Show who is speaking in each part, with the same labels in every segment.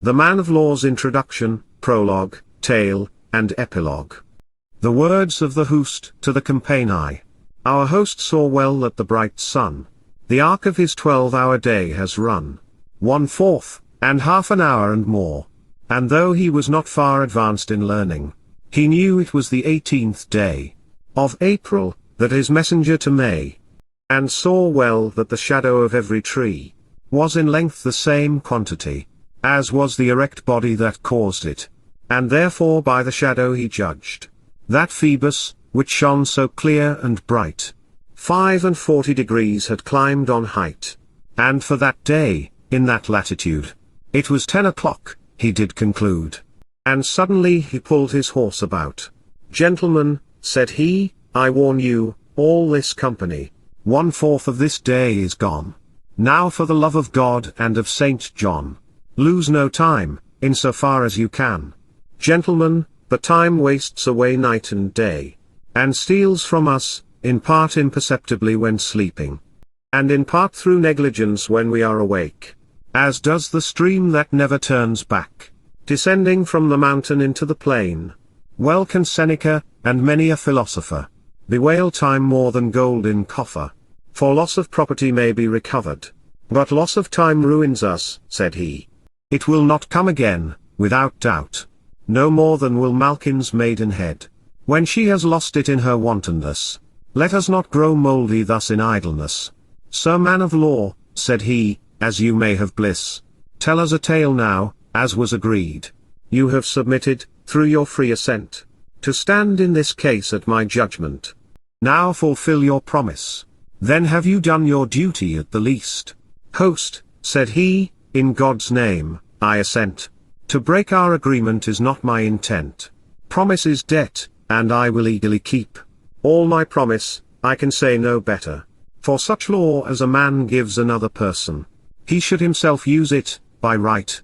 Speaker 1: The Man of Law's Introduction, Prologue, Tale, and Epilogue. The words of the host to the Companii. Our host saw well that the bright sun, the arc of his 12-hour day has run 1/4, and half an hour and more. And though he was not far advanced in learning, he knew it was the 18th day of April, that his messenger to May. And saw well that the shadow of every tree was in length the same quantity, as was the erect body that caused it. And therefore by the shadow he judged that Phoebus, which shone so clear and bright, 45 degrees had climbed on height. And for that day, in that latitude, it was 10 o'clock, he did conclude. And suddenly he pulled his horse about. Gentlemen, said he, I warn you, all this company, 1/4 of this day is gone. Now for the love of God and of Saint John, lose no time, in so far as you can. Gentlemen, the time wastes away night and day, and steals from us, in part imperceptibly when sleeping, and in part through negligence when we are awake, as does the stream that never turns back, descending from the mountain into the plain. Well can Seneca, and many a philosopher, bewail time more than gold in coffer, for loss of property may be recovered, but loss of time ruins us, said he. It will not come again, without doubt, no more than will Malkin's maidenhead, when she has lost it in her wantonness. Let us not grow mouldy thus in idleness. Sir Man of Law, said he, as you may have bliss, tell us a tale now, as was agreed. You have submitted, through your free assent, to stand in this case at my judgment. Now fulfill your promise. Then have you done your duty at the least. Host, said he, in God's name, I assent. To break our agreement is not my intent. Promise is debt, and I will eagerly keep all my promise. I can say no better. For such law as a man gives another person, he should himself use it, by right.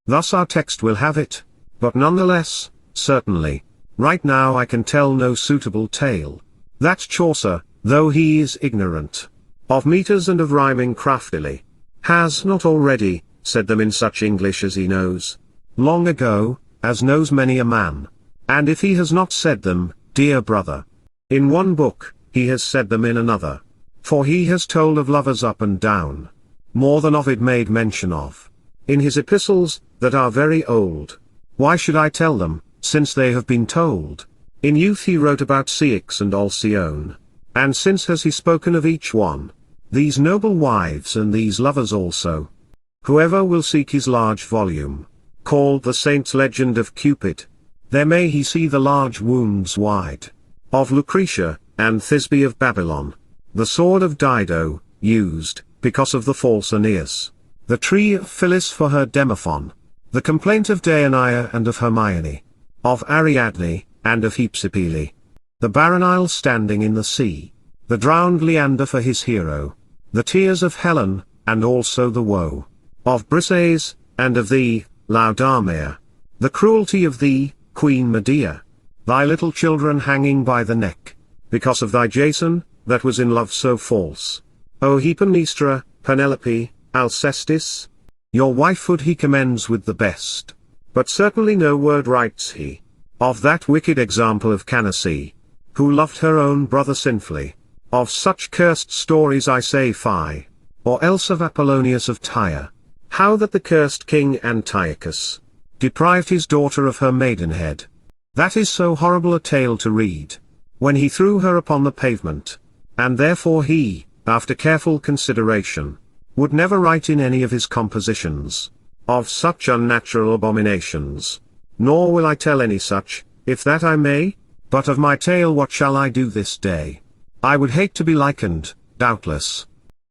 Speaker 1: Thus our text will have it, but nonetheless, certainly, right now I can tell no suitable tale, that Chaucer, though he is ignorant of meters and of rhyming craftily, has not already said them in such English as he knows, long ago, as knows many a man. And if he has not said them, dear brother, in one book, he has said them in another. For he has told of lovers up and down, more than Ovid made mention of, in his epistles, that are very old. Why should I tell them, since they have been told? In youth he wrote about Ceyx and Alcyone, and since has he spoken of each one, these noble wives and these lovers also. Whoever will seek his large volume, called the Saint's Legend of Cupid, there may he see the large wounds wide, of Lucretia, and Thisbe of Babylon, the sword of Dido, used, because of the false Aeneas, the tree of Phyllis for her Demophon, the complaint of Deiania and of Hermione, of Ariadne, and of Hypsipyle, the barren isle standing in the sea, the drowned Leander for his hero, the tears of Helen, and also the woe of Briseis, and of thee, Laodamia, the cruelty of thee, Queen Medea, thy little children hanging by the neck, because of thy Jason, that was in love so false. O Hypermnestra, Penelope, Alcestis, your wifehood he commends with the best, but certainly no word writes he of that wicked example of Canacee, who loved her own brother sinfully. Of such cursed stories I say fie, or else of Apollonius of Tyre, how that the cursed king Antiochus deprived his daughter of her maidenhead. That is so horrible a tale to read, when he threw her upon the pavement, and therefore he, after careful consideration, would never write in any of his compositions of such unnatural abominations. Nor will I tell any such, if that I may. But of my tale what shall I do this day? I would hate to be likened, doubtless,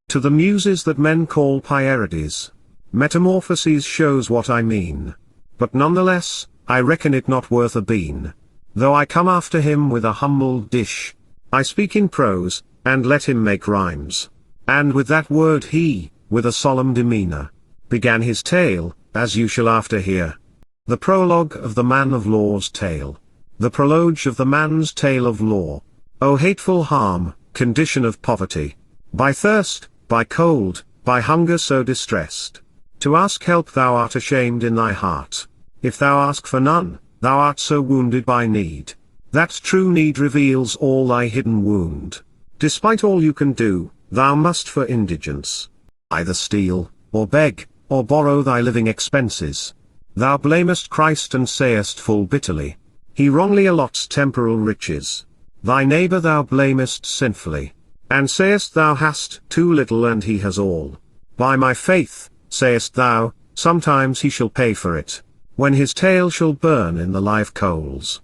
Speaker 1: to the muses that men call Pierides. Metamorphoses shows what I mean. But nonetheless, I reckon it not worth a bean, though I come after him with a humble dish. I speak in prose, and let him make rhymes. And with that word he, with a solemn demeanor, began his tale, as you shall after hear. The prologue of the Man of Law's tale. The prologue of the man's tale of law. O hateful harm, condition of poverty! By thirst, by cold, by hunger so distressed, To ask help thou art ashamed in thy heart. If thou ask for none, thou art so wounded by need, that true need reveals all thy hidden wound. Despite all you can do, thou must for indigence either steal, or beg, or borrow thy living expenses. Thou blamest Christ and sayest full bitterly, he wrongly allots temporal riches. Thy neighbor thou blamest sinfully, and sayest thou hast too little and he has all. By my faith, sayest thou, sometimes he shall pay for it, when his tail shall burn in the live coals.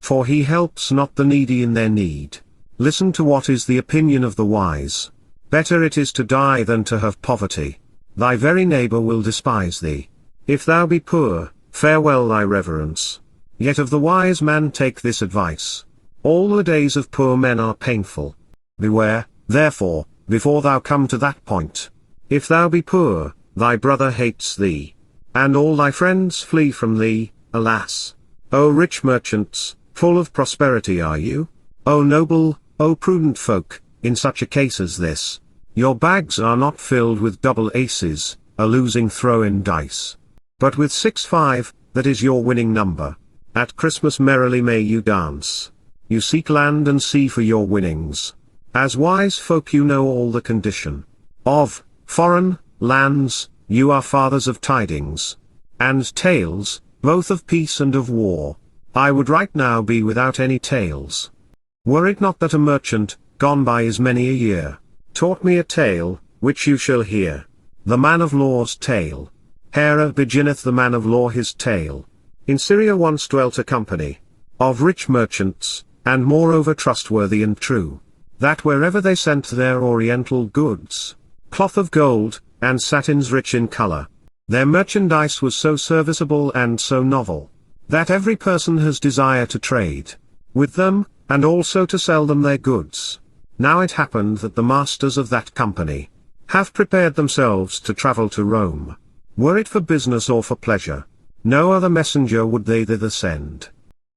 Speaker 1: For he helps not the needy in their need. Listen to what is the opinion of the wise. Better it is to die than to have poverty. Thy very neighbor will despise thee. If thou be poor, farewell thy reverence. Yet of the wise man take this advice. All the days of poor men are painful. Beware, therefore, before thou come to that point. If thou be poor, thy brother hates thee, and all thy friends flee from thee, alas. O rich merchants, full of prosperity are you? O noble, O prudent folk, in such a case as this, your bags are not filled with double aces, a losing throw-in dice, but with 6-5, that is your winning number. At Christmas merrily may you dance. You seek land and sea for your winnings. As wise folk you know all the condition of foreign lands, you are fathers of tidings and tales, both of peace and of war. I would right now be without any tales, were it not that a merchant, gone by is many a year, taught me a tale, which you shall hear. The man of law's tale. Here beginneth the man of law his tale. In Syria once dwelt a company of rich merchants, and moreover trustworthy and true, that wherever they sent their oriental goods, cloth of gold, and satins rich in color, their merchandise was so serviceable and so novel, that every person has desire to trade with them, and also to sell them their goods. Now it happened that the masters of that company have prepared themselves to travel to Rome. Were it for business or for pleasure, no other messenger would they thither send,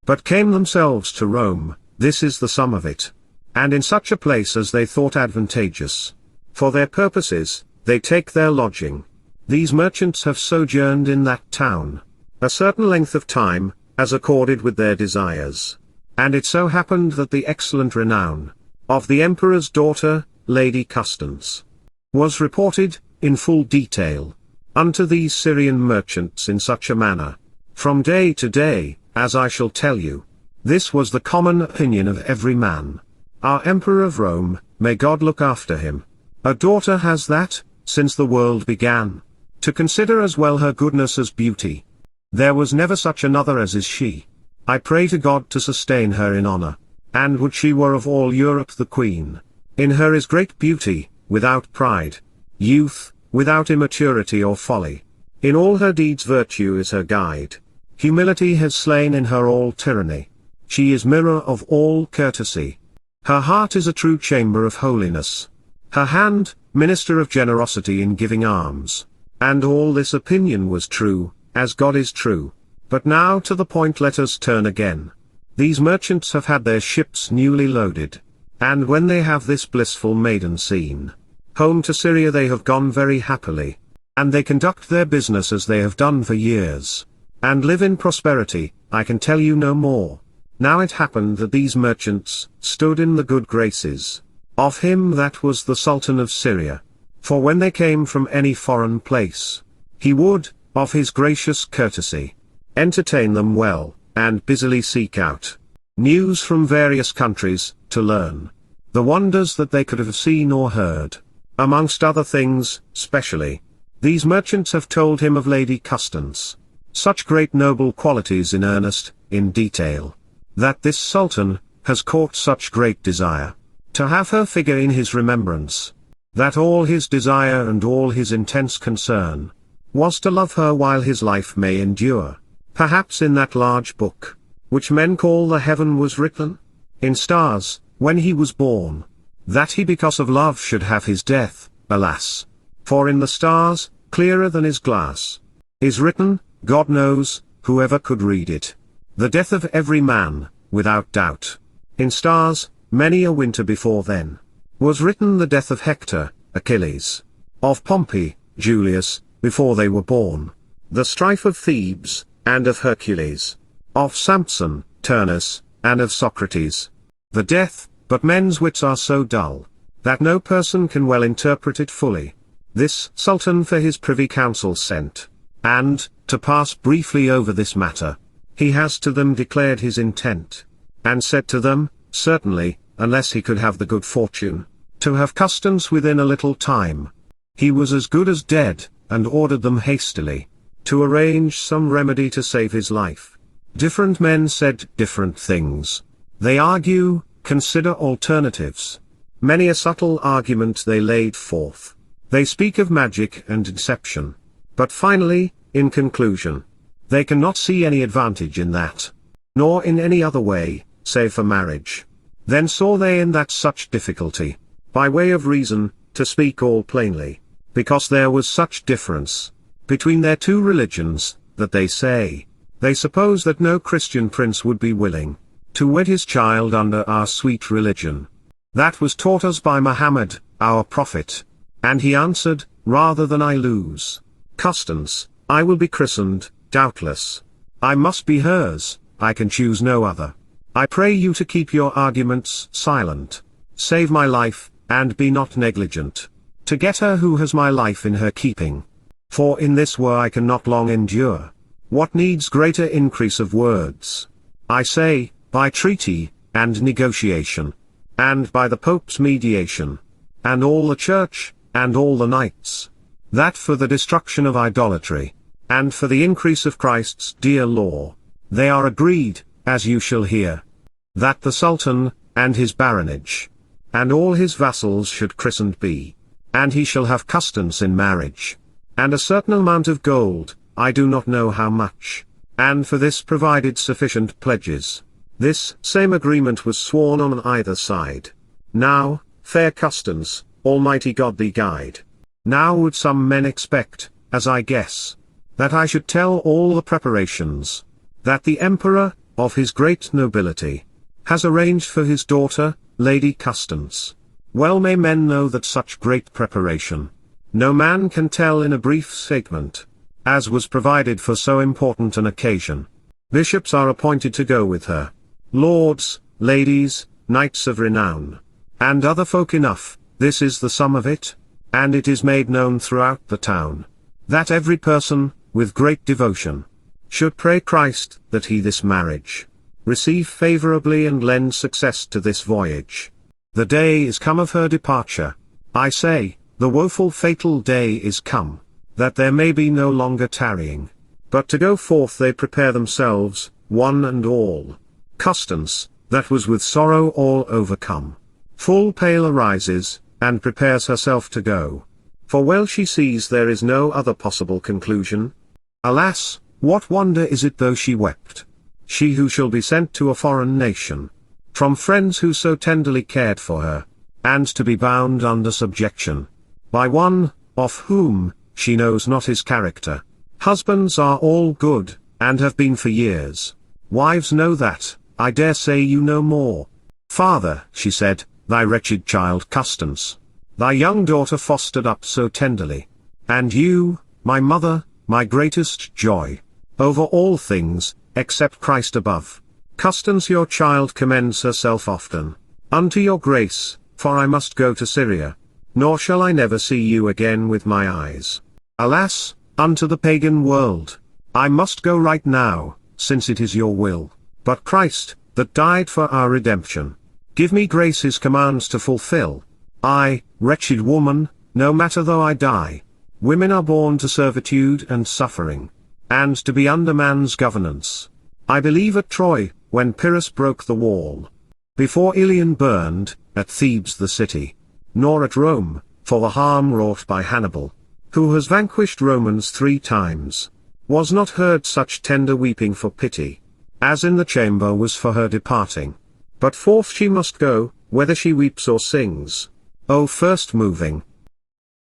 Speaker 1: but came themselves to Rome. This is the sum of it. And in such a place as they thought advantageous for their purposes, they take their lodging. These merchants have sojourned in that town a certain length of time, as accorded with their desires. And it so happened that the excellent renown of the emperor's daughter, Lady Custance, was reported, in full detail, unto these Syrian merchants in such a manner, from day to day, as I shall tell you. This was the common opinion of every man. Our Emperor of Rome, may God look after him, a daughter has that, since the world began, to consider as well her goodness as beauty. There was never such another as is she. I pray to God to sustain her in honor, and would she were of all Europe the queen. In her is great beauty, without pride, youth, without immaturity or folly. In all her deeds virtue is her guide. Humility has slain in her all tyranny. She is mirror of all courtesy. Her heart is a true chamber of holiness. Her hand, minister of generosity in giving alms. And all this opinion was true, as God is true. But now to the point let us turn again. These merchants have had their ships newly loaded, and when they have this blissful maiden seen, home to Syria they have gone very happily, and they conduct their business as they have done for years, and live in prosperity. I can tell you no more. Now it happened that these merchants stood in the good graces of him that was the Sultan of Syria. For when they came from any foreign place, he would, of his gracious courtesy, entertain them well, and busily seek out news from various countries, to learn the wonders that they could have seen or heard. Amongst other things, specially, these merchants have told him of Lady Custance, such great noble qualities in earnest, in detail, that this Sultan has caught such great desire to have her figure in his remembrance, that all his desire and all his intense concern was to love her while his life may endure. Perhaps in that large book, which men call the heaven, was written in stars, when he was born, that he because of love should have his death. Alas! For in the stars, clearer than is glass, is written, God knows, whoever could read it, the death of every man, without doubt. In stars, many a winter before then, was written the death of Hector, Achilles, of Pompey, Julius, before they were born. The strife of Thebes, and of Hercules, of Samson, Turnus, and of Socrates. The death, but men's wits are so dull, that no person can well interpret it fully. This Sultan for his privy council sent, and, to pass briefly over this matter, he has to them declared his intent, and said to them, certainly, unless he could have the good fortune to have customs within a little time, he was as good as dead, and ordered them hastily to arrange some remedy to save his life. Different men said different things. They argue, consider alternatives. Many a subtle argument they laid forth. They speak of magic and deception. But finally, in conclusion, they cannot see any advantage in that, nor in any other way, save for marriage. Then saw they in that such difficulty, by way of reason, to speak all plainly, because there was such difference between their two religions, that they suppose that no Christian prince would be willing to wed his child under our sweet religion. That was taught us by Muhammad, our prophet. And he answered, rather than I lose customs, I will be christened, doubtless. I must be hers, I can choose no other. I pray you to keep your arguments silent. Save my life, and be not negligent, to get her who has my life in her keeping. For in this war I cannot long endure. What needs greater increase of words? I say, by treaty, and negotiation, and by the Pope's mediation, and all the Church, and all the knights, that for the destruction of idolatry, and for the increase of Christ's dear law, they are agreed, as you shall hear, that the Sultan, and his baronage, and all his vassals should christened be, and he shall have customs in marriage, and a certain amount of gold, I do not know how much, and for this provided sufficient pledges. This same agreement was sworn on either side. Now, fair customs, Almighty God thee guide. Now would some men expect, as I guess, that I should tell all the preparations that the Emperor, of his great nobility, has arranged for his daughter, Lady Constance. Well may men know that such great preparation no man can tell in a brief statement, as was provided for so important an occasion. Bishops are appointed to go with her, lords, ladies, knights of renown, and other folk enough. This is the sum of it, and it is made known throughout the town, that every person, with great devotion, should pray Christ that he this marriage receive favorably and lend success to this voyage. The day is come of her departure. I say, the woeful fatal day is come, that there may be no longer tarrying, but to go forth they prepare themselves, one and all. Constance, that was with sorrow all overcome, full pale arises, and prepares herself to go. For well she sees there is no other possible conclusion. Alas, what wonder is it though she wept? She who shall be sent to a foreign nation, from friends who so tenderly cared for her, and to be bound under subjection, by one, of whom, she knows not his character. Husbands are all good, and have been for years. Wives know that, I dare say you know more. Father, she said, thy wretched child Constance, thy young daughter fostered up so tenderly. And you, my mother, my greatest joy, over all things, except Christ above. Constance your child commends herself often unto your grace, for I must go to Syria, nor shall I never see you again with my eyes. Alas, unto the pagan world, I must go right now, since it is your will. But Christ, that died for our redemption, give me grace his commands to fulfill. I, wretched woman, no matter though I die. Women are born to servitude and suffering, and to be under man's governance. I believe at Troy, when Pyrrhus broke the wall, before Ilion burned, at Thebes the city, nor at Rome, for the harm wrought by Hannibal, who has vanquished Romans 3 times, was not heard such tender weeping for pity, as in the chamber was for her departing. But forth she must go, whether she weeps or sings. O first moving,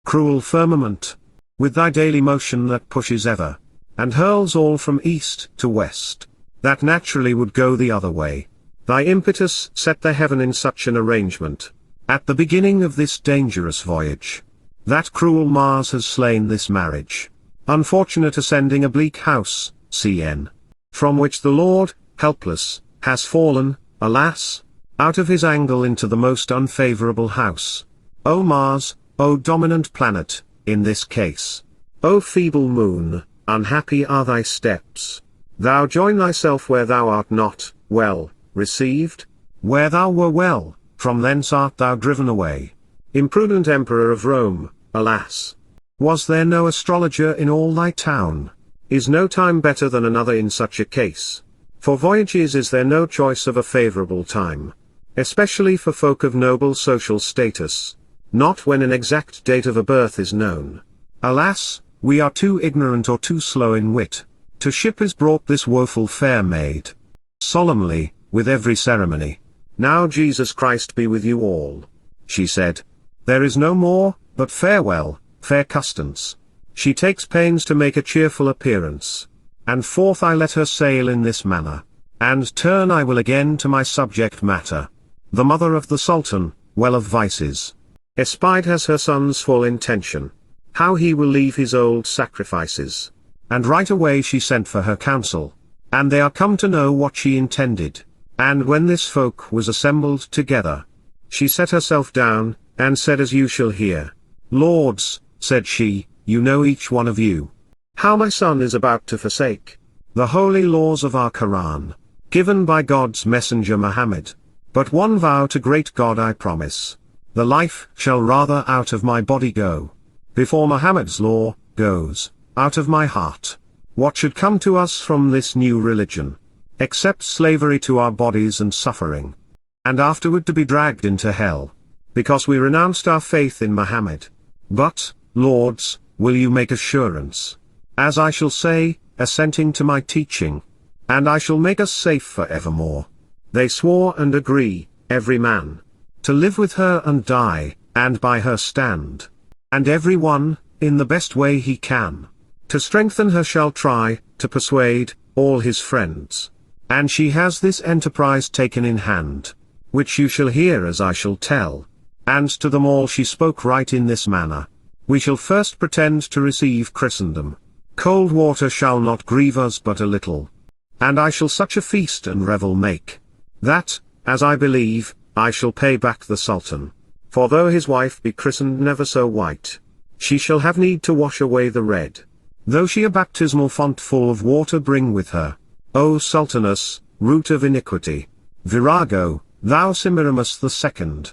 Speaker 1: cruel firmament, with thy daily motion that pushes ever, and hurls all from east to west, that naturally would go the other way. Thy impetus set the heaven in such an arrangement, at the beginning of this dangerous voyage, that cruel Mars has slain this marriage, Unfortunate ascending a bleak house, cn. From which the Lord, helpless, has fallen, alas, out of his angle into the most unfavorable house. O Mars, O dominant planet, in this case. O feeble moon, unhappy are thy steps. Thou join thyself where thou art not, well, received. Where thou were well, from thence art thou driven away. Imprudent Emperor of Rome, alas! Was there no astrologer in all thy town? Is no time better than another in such a case? For voyages is there no choice of a favorable time? Especially for folk of noble social status. Not when an exact date of a birth is known. Alas, we are too ignorant or too slow in wit. To ship is brought this woeful fair maid. Solemnly, with every ceremony. Now Jesus Christ be with you all. She said. There is no more, but farewell, fair Constance. She takes pains to make a cheerful appearance. And forth I let her sail in this manner. And turn I will again to my subject matter. The mother of the Sultan, well of vices. Espied has her son's full intention. How he will leave his old sacrifices. And right away she sent for her council. And they are come to know what she intended. And when this folk was assembled together, she set herself down, and said as you shall hear. Lords, said she, you know each one of you, how my son is about to forsake the holy laws of our Quran, given by God's messenger Muhammad. But one vow to great God I promise. The life shall rather out of my body go, before Muhammad's law goes out of my heart. What should come to us from this new religion, except slavery to our bodies and suffering, and afterward to be dragged into hell, because we renounced our faith in Muhammad. But, lords, will you make assurance, as I shall say, assenting to my teaching, and I shall make us safe for evermore. They swore and agree, every man, to live with her and die, and by her stand. And every one, in the best way he can, to strengthen her shall try, to persuade, all his friends. And she has this enterprise taken in hand, which you shall hear as I shall tell. And to them all she spoke right in this manner. We shall first pretend to receive Christendom. Cold water shall not grieve us but a little. And I shall such a feast and revel make, that, as I believe, I shall pay back the Sultan. For though his wife be christened never so white, she shall have need to wash away the red. Though she a baptismal font full of water bring with her. O Sultaness, root of iniquity. Virago, thou Semiramis the second.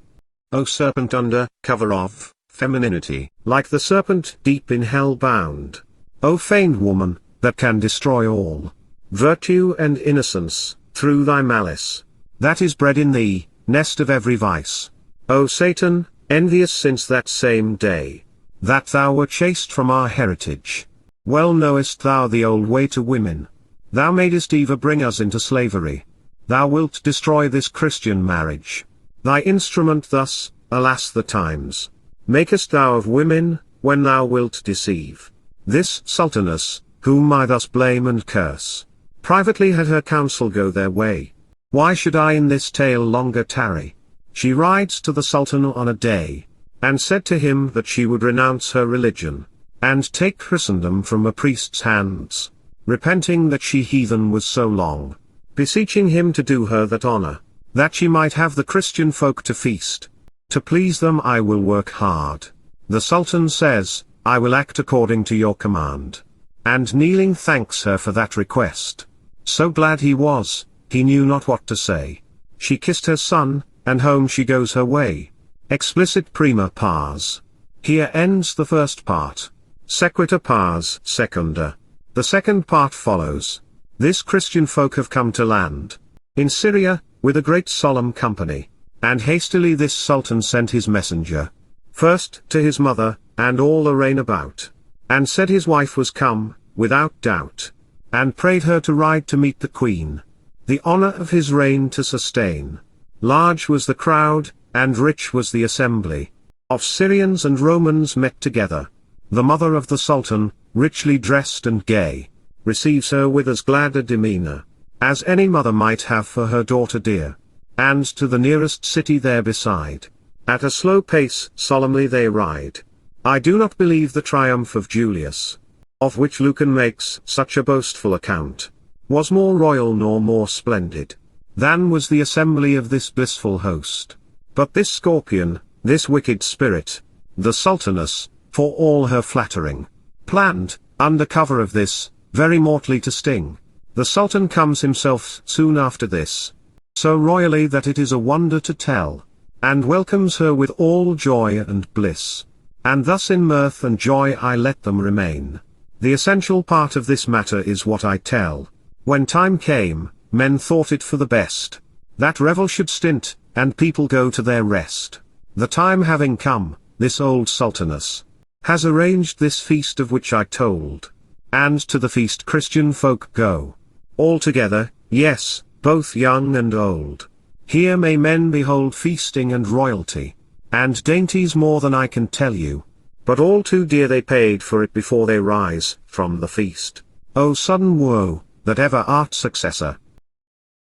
Speaker 1: O serpent under cover of femininity, like the serpent deep in hell bound. O feigned woman, that can destroy all virtue and innocence, through thy malice, that is bred in thee, nest of every vice. O Satan, envious since that same day, that thou wert chased from our heritage. Well knowest thou the old way to women. Thou madest Eva bring us into slavery. Thou wilt destroy this Christian marriage. Thy instrument thus, alas the times, makest thou of women, when thou wilt deceive this Sultaness, whom I thus blame and curse. Privately had her counsel go their way. Why should I in this tale longer tarry? She rides to the Sultan on a day, and said to him that she would renounce her religion, and take Christendom from a priest's hands, repenting that she heathen was so long, beseeching him to do her that honor, that she might have the Christian folk to feast. To please them I will work hard. The Sultan says, I will act according to your command. And kneeling thanks her for that request. So glad he was, he knew not what to say. She kissed her son, and home she goes her way. Explicit prima pars. Here ends the first part. Sequitur pars secunda. The second part follows. This Christian folk have come to land in Syria, with a great solemn company. And hastily this Sultan sent his messenger, first to his mother, and all the reign about, and said his wife was come, without doubt, and prayed her to ride to meet the queen, the honor of his reign to sustain. Large was the crowd, and rich was the assembly, of Syrians and Romans met together. The mother of the Sultan, richly dressed and gay, receives her with as glad a demeanor, as any mother might have for her daughter dear. And to the nearest city there beside, at a slow pace solemnly they ride. I do not believe the triumph of Julius. of which Lucan makes such a boastful account, was more royal nor more splendid, than was the assembly of this blissful host. But this scorpion, this wicked spirit, the Sultaness, for all her flattering, planned, under cover of this, very mortally to sting. The Sultan comes himself soon after this, so royally that it is a wonder to tell, and welcomes her with all joy and bliss. And thus in mirth and joy I let them remain. The essential part of this matter is what I tell. When time came, men thought it for the best, that revel should stint, and people go to their rest. The time having come, this old Sultaness has arranged this feast of which I told, and to the feast Christian folk go. All together, yes, both young and old. Here may men behold feasting and royalty, and dainties more than I can tell you. But all too dear they paid for it before they rise from the feast. O sudden woe, that ever art successor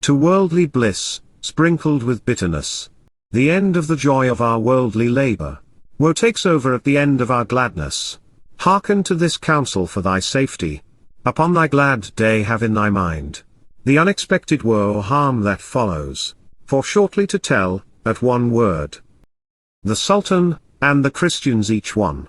Speaker 1: to worldly bliss, sprinkled with bitterness, the end of the joy of our worldly labor. Woe takes over at the end of our gladness. Hearken to this counsel for thy safety. Upon thy glad day have in thy mind the unexpected woe or harm that follows. For shortly to tell, at one word, the Sultan, and the Christians each one,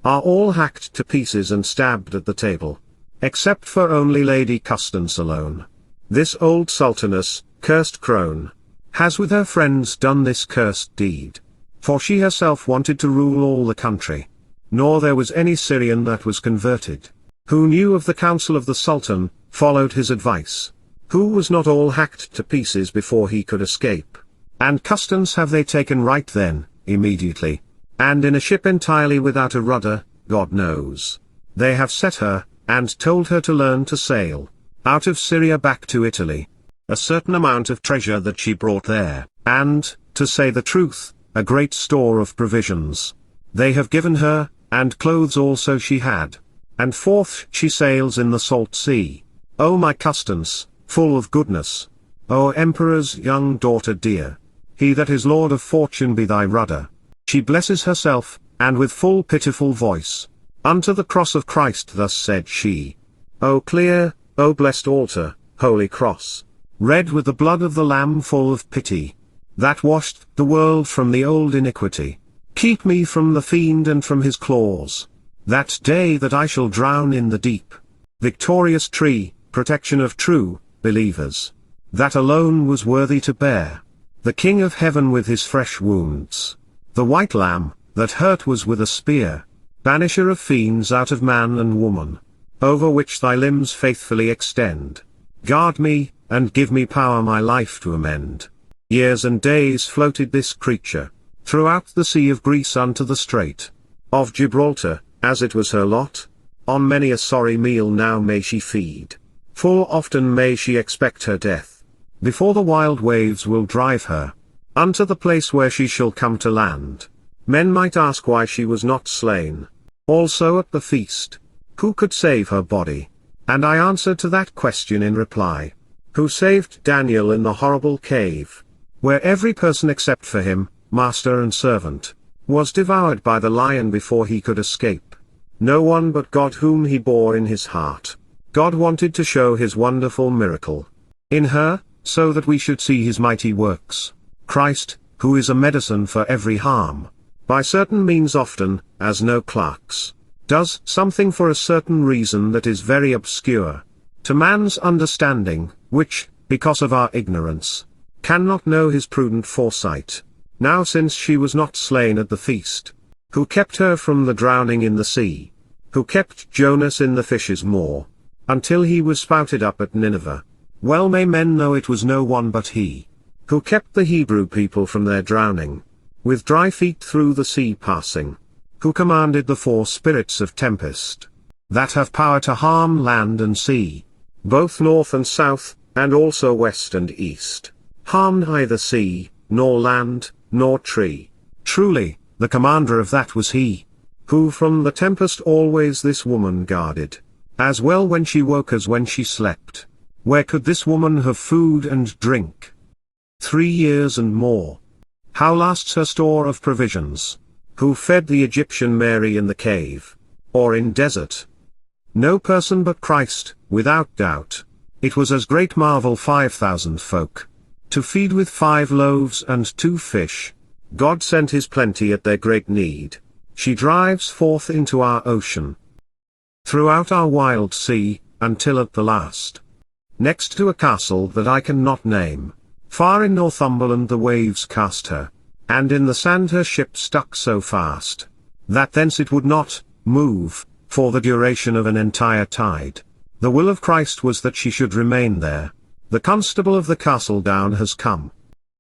Speaker 1: are all hacked to pieces and stabbed at the table, except for only Lady Constance alone. This old Sultaness, cursed crone, has with her friends done this cursed deed. For she herself wanted to rule all the country, nor there was any Syrian that was converted, who knew of the counsel of the Sultan, followed his advice, who was not all hacked to pieces before he could escape. And Constance have they taken right then, immediately, and in a ship entirely without a rudder, God knows. They have set her, and told her to learn to sail, out of Syria back to Italy. A certain amount of treasure that she brought there, and, to say the truth, a great store of provisions, they have given her, and clothes also she had. And forth she sails in the salt sea. O my Constance, full of goodness, O Emperor's young daughter dear, he that is Lord of fortune be thy rudder. She blesses herself, and with full pitiful voice, unto the cross of Christ thus said she, O clear, O blessed altar, holy cross, red with the blood of the Lamb full of pity, that washed the world from the old iniquity, keep me from the fiend and from his claws, that day that I shall drown in the deep. Victorious tree, protection of true believers, that alone was worthy to bear the King of heaven with his fresh wounds, the white lamb, that hurt was with a spear, banisher of fiends out of man and woman, over which thy limbs faithfully extend. Guard me, and give me power my life to amend. Years and days floated this creature, throughout the sea of Greece unto the strait of Gibraltar, as it was her lot. On many a sorry meal now may she feed, full often may she expect her death, before the wild waves will drive her unto the place where she shall come to land. Men might ask why she was not slain also at the feast. Who could save her body? And I answer to that question in reply. Who saved Daniel in the horrible cave, where every person except for him, master and servant, was devoured by the lion before he could escape? No one but God, whom he bore in his heart. God wanted to show his wonderful miracle in her, so that we should see his mighty works. Christ, who is a medicine for every harm, by certain means often, as no clerks, does something for a certain reason that is very obscure to man's understanding, which, because of our ignorance, cannot know his prudent foresight. Now since she was not slain at the feast, who kept her from the drowning in the sea? Who kept Jonas in the fish's maw, until he was spouted up at Nineveh? Well may men know it was no one but he. Who kept the Hebrew people from their drowning, with dry feet through the sea passing? Who commanded the four spirits of tempest, that have power to harm land and sea, both north and south, and also west and east? Harm neither sea, nor land, nor tree. Truly, the commander of that was he, who from the tempest always this woman guarded, as well when she woke as when she slept. Where could this woman have food and drink? 3 years and more. How lasts her store of provisions? Who fed the Egyptian Mary in the cave, or in desert? no person but Christ, without doubt. It was as great marvel 5,000 folk to feed with 5 loaves and 2 fish. God sent his plenty at their great need. She drives forth into our ocean, throughout our wild sea, until at the last, next to a castle that I cannot name, far in Northumberland the waves cast her, and in the sand her ship stuck so fast, that thence it would not move, for the duration of an entire tide. The will of Christ was that she should remain there. The constable of the castle down has come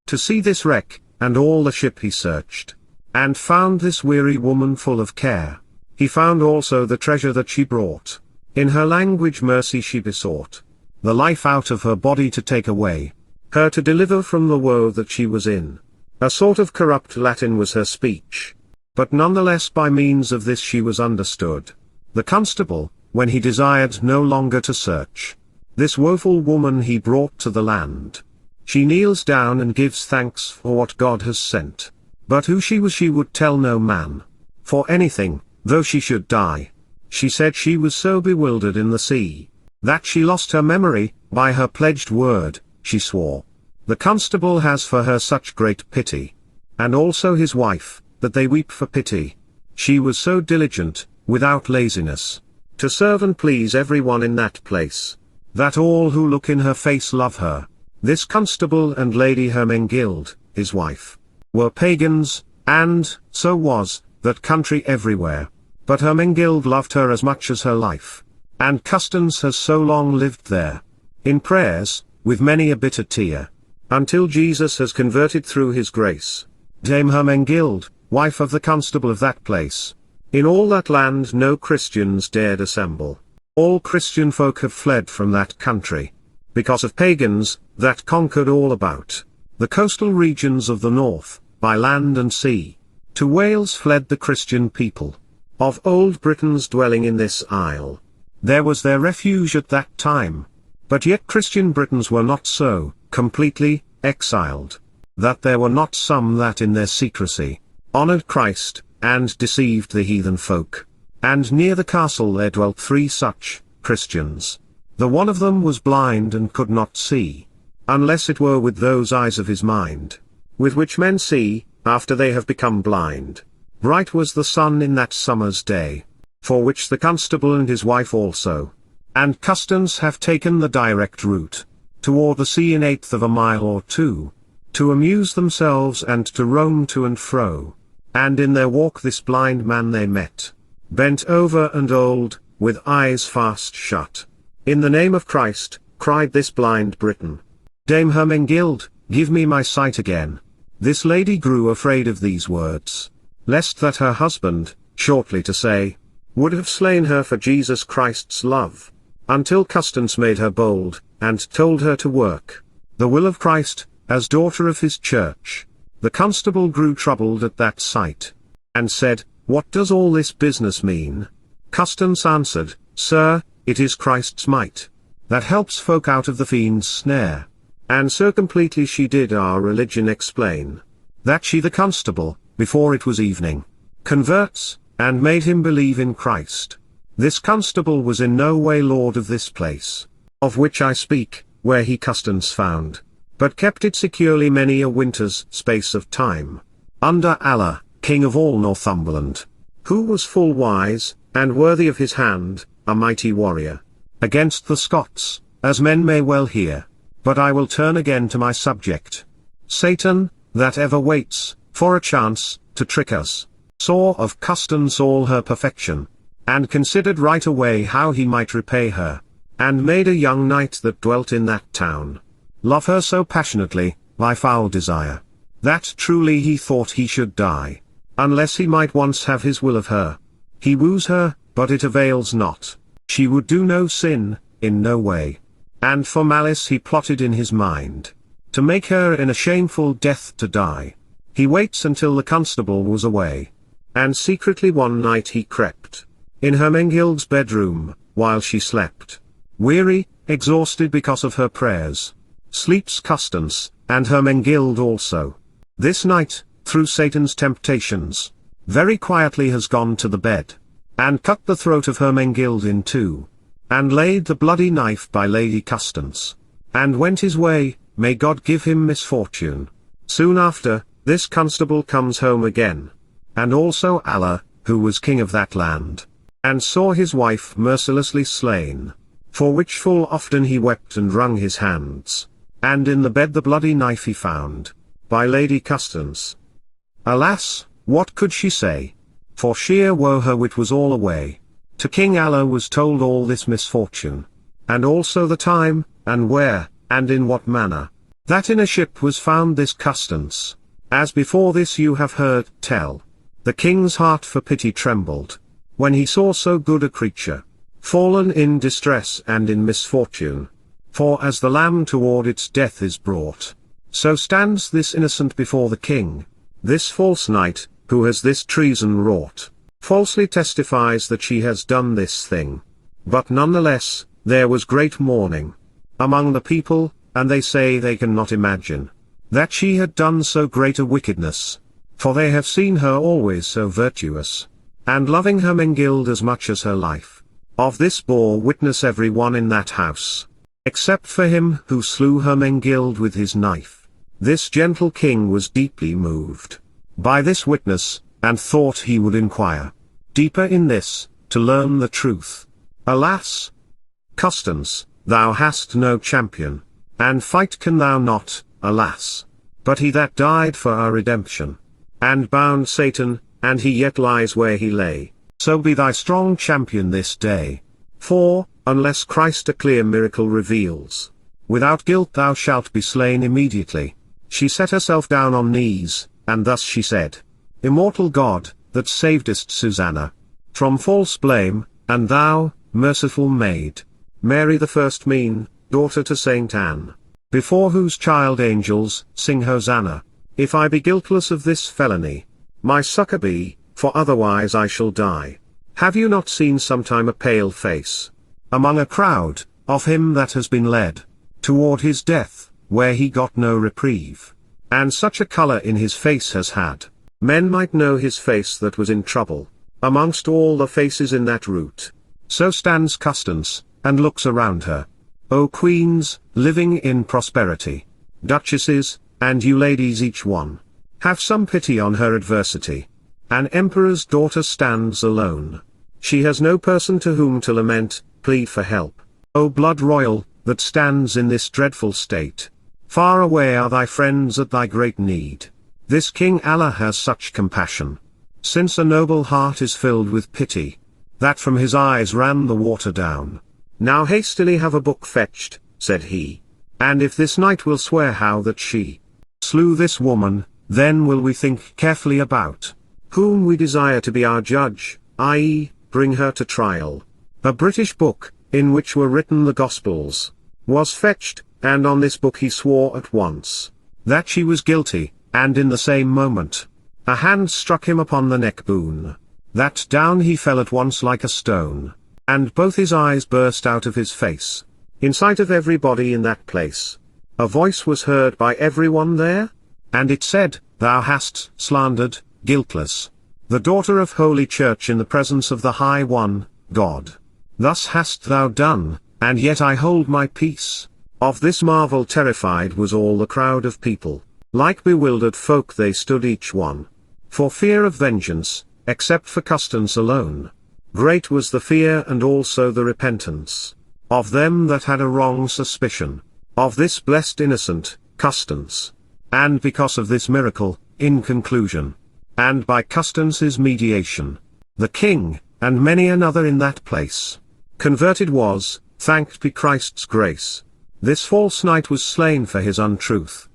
Speaker 1: to see this wreck, and all the ship he searched, and found this weary woman full of care. He found also the treasure that she brought. In her language mercy she besought, the life out of her body to take away, her to deliver from the woe that she was in. A sort of corrupt Latin was her speech, but none the less by means of this she was understood. The constable, when he desired no longer to search this woeful woman, he brought to the land. She kneels down and gives thanks for what God has sent. But who she was she would tell no man, for anything, though she should die. She said she was so bewildered in the sea, that she lost her memory. By her pledged word, she swore. The constable has for her such great pity, and also his wife, that they weep for pity. She was so diligent, without laziness, to serve and please everyone in that place, that all who look in her face love her. This constable and Lady Hermengild, his wife, were pagans, and so was that country everywhere. But Hermengild loved her as much as her life, and Custance has so long lived there, in prayers, with many a bitter tear, until Jesus has converted through his grace Dame Hermengild, wife of the constable of that place. In all that land no Christians dared assemble. All Christian folk have fled from that country, because of pagans, that conquered all about the coastal regions of the north, by land and sea. To Wales fled the Christian people of old Britons dwelling in this isle. There was their refuge at that time. But yet Christian Britons were not so completely exiled, that there were not some that in their secrecy honored Christ, and deceived the heathen folk. And near the castle there dwelt 3 such Christians. The one of them was blind and could not see, unless it were with those eyes of his mind, with which men see, after they have become blind. Bright was the sun in that summer's day, for which the constable and his wife also, and Custance have taken the direct route toward the sea in 1/8 of a mile or 2, to amuse themselves and to roam to and fro. And in their walk this blind man they met, bent over and old, with eyes fast shut. In the name of Christ, cried this blind Briton, Dame Hermengild, give me my sight again. This lady grew afraid of these words, lest that her husband, shortly to say, would have slain her for Jesus Christ's love, until Custance made her bold, and told her to work the will of Christ, as daughter of his church. The constable grew troubled at that sight, and said, What does all this business mean? Custance answered, Sir, it is Christ's might that helps folk out of the fiend's snare. And so completely she did our religion explain, that she the constable, before it was evening, converts, and made him believe in Christ. This constable was in no way lord of this place, of which I speak, where he Custance found, but kept it securely many a winter's space of time, under Allah, king of all Northumberland, who was full wise, and worthy of his hand, a mighty warrior, against the Scots, as men may well hear. But I will turn again to my subject. Satan, that ever waits for a chance to trick us, saw of Custance all her perfection, and considered right away how he might repay her, and made a young knight that dwelt in that town love her so passionately, by foul desire, that truly he thought he should die, unless he might once have his will of her. He woos her, but it avails not. She would do no sin, in no way. And for malice he plotted in his mind, to make her in a shameful death to die. He waits until the constable was away, and secretly one night he crept in Hermengild's bedroom, while she slept. Weary, exhausted because of her prayers, sleeps Custance, and Hermengild also. This night, through Satan's temptations, very quietly has gone to the bed, and cut the throat of Hermengild in two, and laid the bloody knife by Lady Custance, and went his way, may God give him misfortune. Soon after, this constable comes home again, and also Allah, who was king of that land, and saw his wife mercilessly slain, for which full often he wept and wrung his hands, and in the bed the bloody knife he found, by Lady Custance. Alas, what could she say? For sheer woe her wit was all away. To King Allah was told all this misfortune, and also the time, and where, and in what manner, that in a ship was found this Custance, as before this you have heard tell. The king's heart for pity trembled, when he saw so good a creature, fallen in distress and in misfortune. For as the lamb toward its death is brought, so stands this innocent before the king. This false knight, who has this treason wrought, falsely testifies that she has done this thing. But nonetheless, there was great mourning among the people, and they say they cannot imagine that she had done so great a wickedness, for they have seen her always so virtuous, and loving Hermengild as much as her life. Of this bore witness every one in that house, except for him who slew Hermengild with his knife. This gentle king was deeply moved by this witness, and thought he would inquire deeper in this, to learn the truth. Alas, Custance, thou hast no champion, and fight can thou not, alas, but he that died for our redemption, and bound Satan, and he yet lies where he lay. So be thy strong champion this day. For, unless Christ a clear miracle reveals, without guilt thou shalt be slain immediately. She set herself down on knees, and thus she said: Immortal God, that savedest Susanna from false blame, and thou, merciful maid, Mary the first mean, daughter to Saint Anne, before whose child angels sing Hosanna, if I be guiltless of this felony, my succor be, for otherwise I shall die. Have you not seen sometime a pale face among a crowd of him that has been led toward his death, where he got no reprieve, and such a color in his face has had, men might know his face that was in trouble, amongst all the faces in that route. So stands Custance, and looks around her. O queens, living in prosperity, duchesses, and you ladies each one, have some pity on her adversity. An emperor's daughter stands alone. She has no person to whom to lament, plead for help. O blood royal, that stands in this dreadful state, far away are thy friends at thy great need. This King Allah has such compassion, since a noble heart is filled with pity, that from his eyes ran the water down. Now hastily have a book fetched, said he, and if this knight will swear how that she slew this woman, then will we think carefully about whom we desire to be our judge, i.e., bring her to trial. A British book, in which were written the Gospels, was fetched, and on this book he swore at once that she was guilty, and in the same moment a hand struck him upon the neck bone, that down he fell at once like a stone, and both his eyes burst out of his face, in sight of everybody in that place. A voice was heard by everyone there, and it said, Thou hast slandered, guiltless, the daughter of Holy Church in the presence of the High One, God. Thus hast thou done, and yet I hold my peace. Of this marvel terrified was all the crowd of people, like bewildered folk they stood each one, for fear of vengeance, except for Custance alone. Great was the fear and also the repentance of them that had a wrong suspicion of this blessed innocent, Custance. And because of this miracle, in conclusion, and by Custance's mediation, the king, and many another in that place, converted was, thanked be Christ's grace. This false knight was slain for his untruth,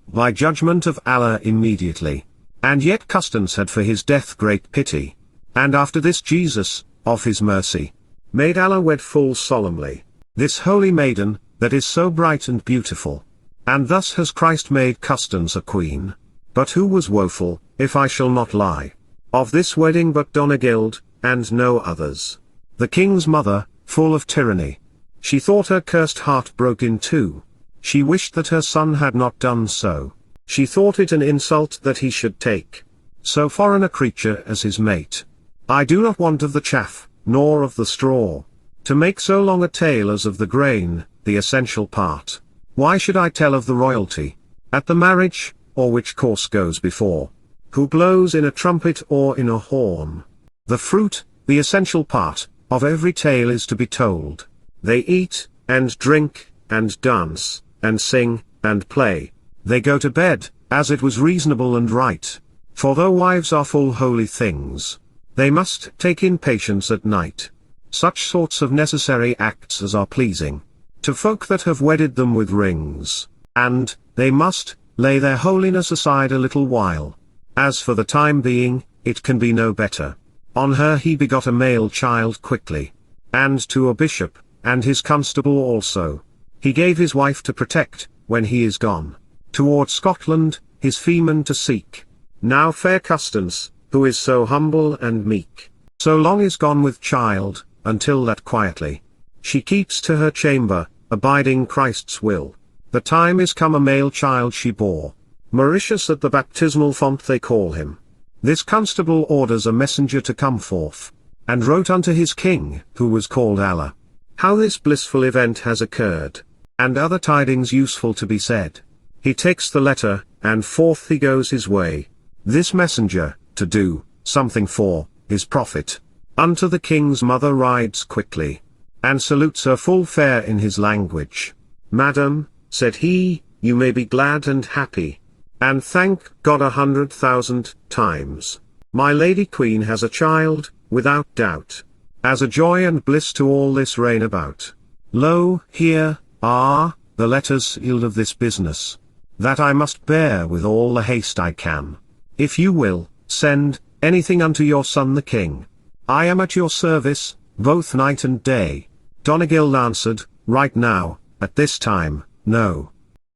Speaker 1: by judgment of Allah immediately, and yet Custance had for his death great pity. And after this Jesus, of his mercy, made Allah wed full solemnly this holy maiden, that is so bright and beautiful. And thus has Christ made Custance a queen. But who was woeful, if I shall not lie, of this wedding but Donegild, and no others? The king's mother, full of tyranny, she thought her cursed heart broke in two. She wished that her son had not done so. She thought it an insult that he should take so foreign a creature as his mate. I do not want of the chaff, nor of the straw, to make so long a tale as of the grain, the essential part. Why should I tell of the royalty, at the marriage, or which course goes before? Who blows in a trumpet or in a horn? The fruit, the essential part, of every tale is to be told. They eat, and drink, and dance, and sing, and play. They go to bed, as it was reasonable and right. For though wives are full holy things, they must take in patience at night. Such sorts of necessary acts as are pleasing to folk that have wedded them with rings, and they must lay their holiness aside a little while. As for the time being, it can be no better. On her he begot a male child quickly, and to a bishop, and his constable also, he gave his wife to protect, when he is gone toward Scotland, his femen to seek. Now fair Custance, who is so humble and meek, so long is gone with child, until that quietly she keeps to her chamber, abiding Christ's will. The time is come a male child she bore. Mauritius at the baptismal font they call him. This constable orders a messenger to come forth, and wrote unto his king, who was called Allah, how this blissful event has occurred, and other tidings useful to be said. He takes the letter, and forth he goes his way, this messenger, to do something for his profit. Unto the king's mother rides quickly, and salutes her full fair in his language. Madam, said he, you may be glad and happy, and thank God 100,000 times. My lady queen has a child, without doubt, as a joy and bliss to all this reign about. Lo, here are the letters sealed of this business, that I must bear with all the haste I can. If you will, send anything unto your son the king. I am at your service, both night and day. Donegild answered, right now, at this time, no.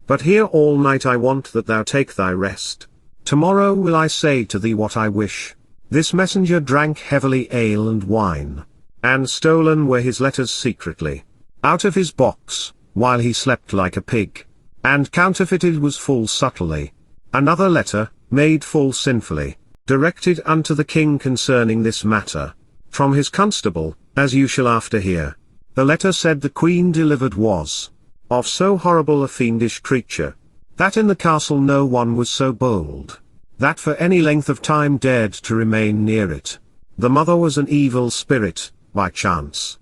Speaker 1: But here all night I want that thou take thy rest. Tomorrow will I say to thee what I wish. This messenger drank heavily ale and wine, and stolen were his letters secretly out of his box, while he slept like a pig, and counterfeited was full subtly. Another letter, made full sinfully, directed unto the king concerning this matter, from his constable, as you shall after hear. The letter said the queen delivered was of so horrible a fiendish creature, that in the castle no one was so bold, that for any length of time dared to remain near it. The mother was an evil spirit, by chance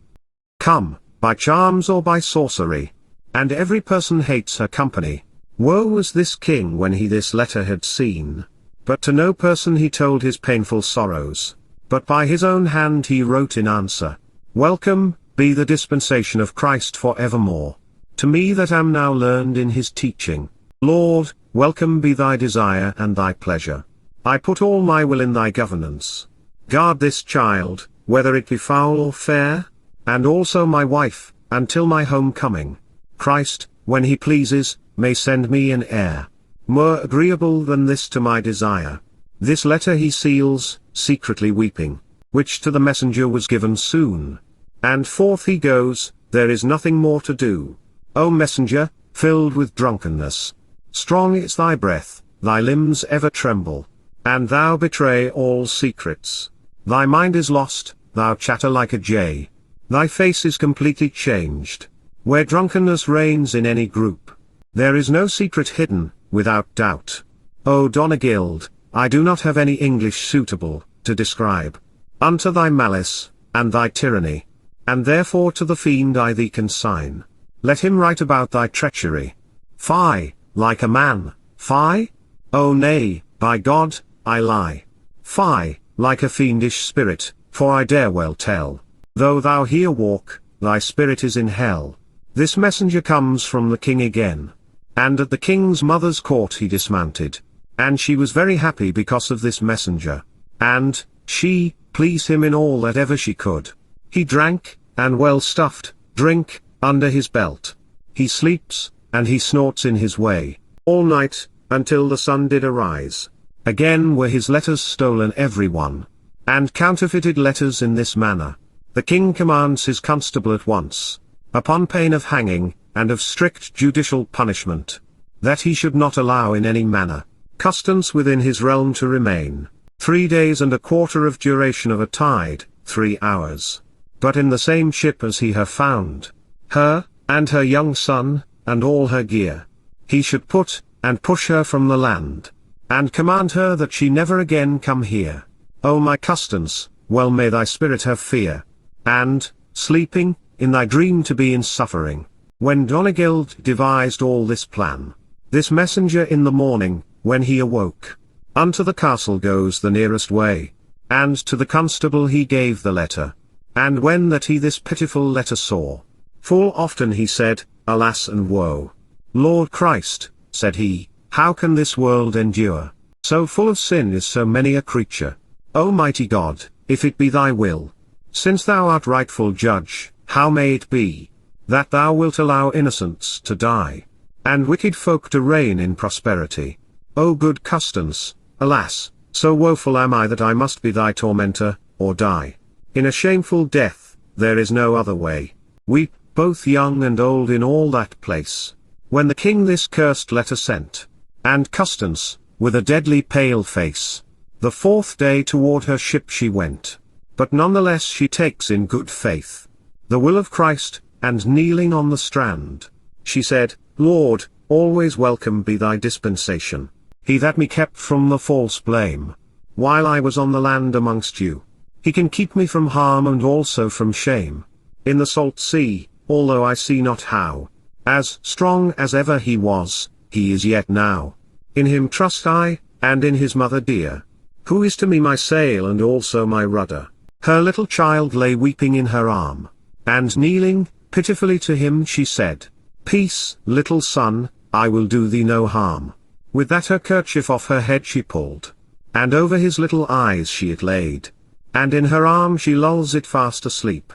Speaker 1: come, by charms or by sorcery, and every person hates her company. Woe was this king when he this letter had seen, but to no person he told his painful sorrows, but by his own hand he wrote in answer, welcome be the dispensation of Christ for evermore, to me that am now learned in his teaching. Lord, welcome be thy desire and thy pleasure. I put all my will in thy governance. Guard this child, whether it be foul or fair, and also my wife, until my home coming. Christ, when he pleases, may send me an heir more agreeable than this to my desire. This letter he seals, secretly weeping, which to the messenger was given soon. And forth he goes, there is nothing more to do. O messenger, filled with drunkenness, strong is thy breath, thy limbs ever tremble, and thou betray all secrets. Thy mind is lost, thou chatter like a jay. Thy face is completely changed. Where drunkenness reigns in any group, there is no secret hidden, without doubt. O Donegild, I do not have any English suitable to describe unto thy malice, and thy tyranny, and therefore to the fiend I thee consign. Let him write about thy treachery. Fie, like a man, fie? O nay, by God, I lie. Fie, like a fiendish spirit, for I dare well tell, though thou here walk, thy spirit is in hell. This messenger comes from the king again. And at the king's mother's court he dismounted, and she was very happy because of this messenger, and she pleased him in all that ever she could. He drank, and well stuffed, drink, under his belt. He sleeps, and he snorts in his way, all night, until the sun did arise. Again were his letters stolen every one, and counterfeited letters in this manner. The king commands his constable at once, upon pain of hanging, and of strict judicial punishment, that he should not allow in any manner Custance within his realm to remain. 3 days and a quarter of duration of a tide, 3 hours. But in the same ship as he have found her, and her young son, and all her gear, he should put, and push her from the land, and command her that she never again come here. O my Custance, well may thy spirit have fear, and, sleeping, in thy dream to be in suffering. When Donegild devised all this plan, this messenger in the morning, when he awoke, unto the castle goes the nearest way, and to the constable he gave the letter. And when that he this pitiful letter saw, full often he said, Alas and woe! Lord Christ, said he, how can this world endure? So full of sin is so many a creature. O mighty God, if it be thy will, since thou art rightful judge, how may it be, that thou wilt allow innocents to die, and wicked folk to reign in prosperity? O good Custance, alas, so woeful am I that I must be thy tormentor, or die in a shameful death. There is no other way. Weep, both young and old in all that place. When the king this cursed letter sent, and Custance, with a deadly pale face, the 4th day toward her ship she went, but none the less she takes in good faith the will of Christ, and kneeling on the strand, she said, Lord, always welcome be thy dispensation. He that me kept from the false blame, while I was on the land amongst you, he can keep me from harm and also from shame. In the salt sea, although I see not how, as strong as ever he was, he is yet now. In him trust I, and in his mother dear, who is to me my sail and also my rudder. Her little child lay weeping in her arm, and kneeling, pitifully to him she said, Peace, little son, I will do thee no harm. With that her kerchief off her head she pulled, and over his little eyes she it laid, and in her arm she lulls it fast asleep,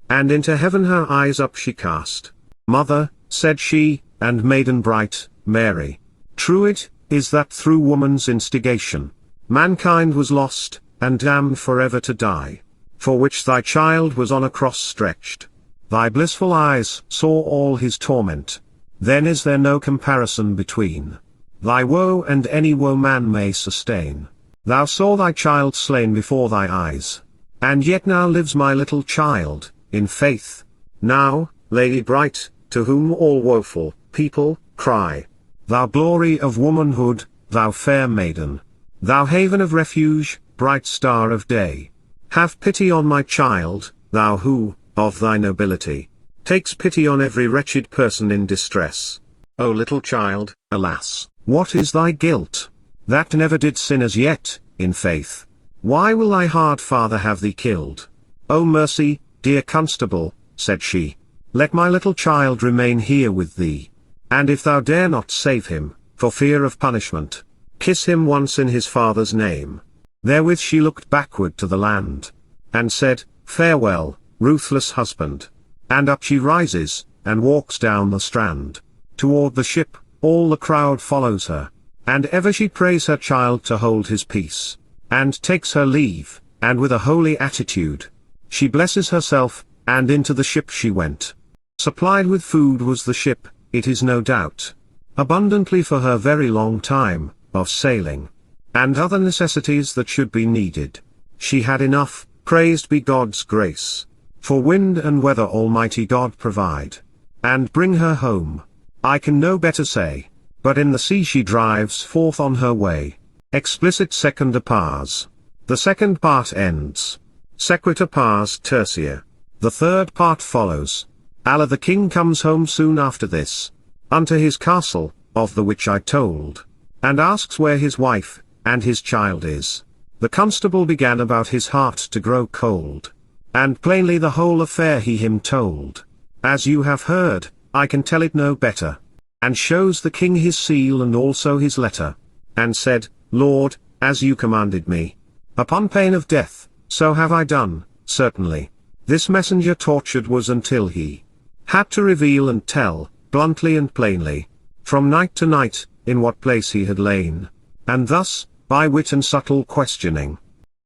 Speaker 1: and into heaven her eyes up she cast. Mother, said she, and maiden bright, Mary, true it is that through woman's instigation, mankind was lost, and damned forever to die, for which thy child was on a cross stretched. Thy blissful eyes saw all his torment. Then is there no comparison between thy woe and any woe man may sustain. Thou saw thy child slain before thy eyes, and yet now lives my little child, in faith. Now, Lady Bright, to whom all woeful people cry, thou glory of womanhood, thou fair maiden, thou haven of refuge, bright star of day, have pity on my child, thou who, of thy nobility, takes pity on every wretched person in distress. O little child, alas, what is thy guilt, that never did sin as yet, in faith? Why will thy hard father have thee killed? O mercy, dear constable, said she, let my little child remain here with thee, and if thou dare not save him, for fear of punishment, kiss him once in his father's name. Therewith she looked backward to the land, and said, Farewell, ruthless husband. And up she rises, and walks down the strand, toward the ship. All the crowd follows her, and ever she prays her child to hold his peace, and takes her leave, and with a holy attitude, she blesses herself, and into the ship she went. Supplied with food was the ship, it is no doubt, abundantly for her very long time of sailing, and other necessities that should be needed. She had enough, praised be God's grace, for wind and weather Almighty God provide, and bring her home. I can no better say, but in the sea she drives forth on her way. Explicit second pars. The second part ends. Sequitur pars tertia. The third part follows. Allah the king comes home soon after this, unto his castle, of the which I told, and asks where his wife, and his child is. The constable began about his heart to grow cold, and plainly the whole affair he him told. As you have heard, I can tell it no better. And shows the king his seal and also his letter, and said, Lord, as you commanded me, upon pain of death, so have I done, certainly. This messenger tortured was until he had to reveal and tell, bluntly and plainly, from night to night, in what place he had lain, and thus, by wit and subtle questioning,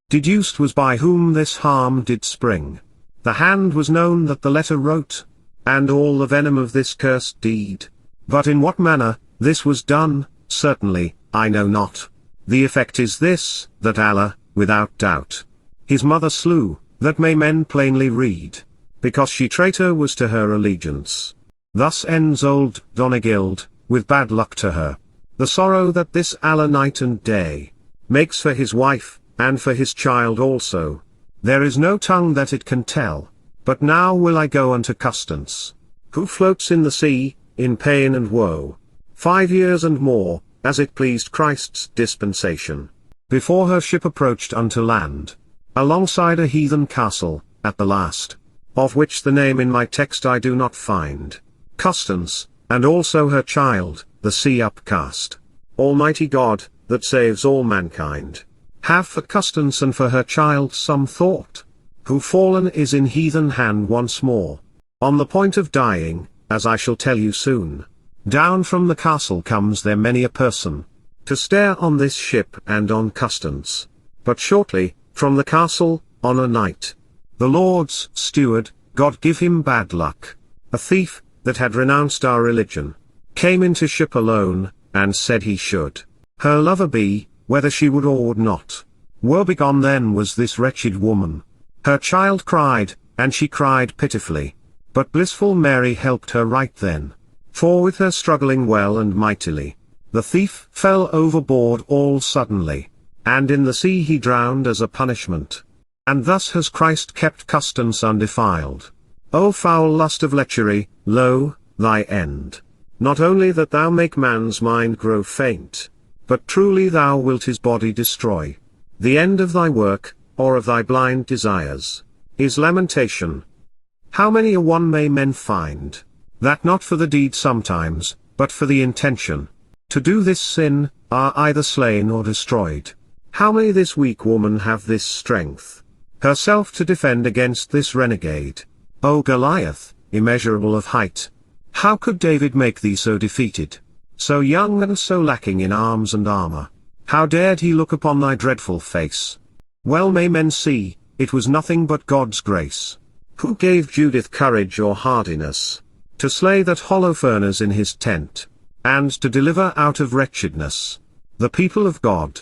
Speaker 1: deduced was by whom this harm did spring. The hand was known that the letter wrote, and all the venom of this cursed deed. But in what manner this was done, certainly, I know not. The effect is this, that Allah, without doubt. His mother slew, that may men plainly read, because she traitor was to her allegiance. Thus ends old Donegild, with bad luck to her. The sorrow that this Allah night and day makes for his wife, and for his child also, there is no tongue that it can tell. But now will I go unto Custance, who floats in the sea, in pain and woe, 5 years and more, as it pleased Christ's dispensation, before her ship approached unto land, alongside a heathen castle, at the last, of which the name in my text I do not find, Custance, and also her child, the sea upcast. Almighty God, that saves all mankind, have for Custance and for her child some thought, who fallen is in heathen hand once more, on the point of dying, as I shall tell you soon. Down from the castle comes there many a person, to stare on this ship and on Custance. But shortly, from the castle, on a night, the Lord's steward, God give him bad luck, a thief, that had renounced our religion, came into ship alone, and said he should her lover be, whether she would or would not. Woe begone then was this wretched woman. Her child cried, and she cried pitifully. But blissful Mary helped her right then. For with her struggling well and mightily, the thief fell overboard all suddenly, and in the sea he drowned as a punishment. And thus has Christ kept Custance undefiled. O foul lust of lechery, lo, thy end. Not only that thou make man's mind grow faint, but truly thou wilt his body destroy. The end of thy work, or of thy blind desires, is lamentation. How many a one may men find, that not for the deed sometimes, but for the intention, to do this sin, are either slain or destroyed. How may this weak woman have this strength, herself to defend against this renegade? O Goliath, immeasurable of height, how could David make thee so defeated, so young and so lacking in arms and armor? How dared he look upon thy dreadful face? Well may men see, it was nothing but God's grace, who gave Judith courage or hardiness, to slay that Holofernes in his tent, and to deliver out of wretchedness the people of God.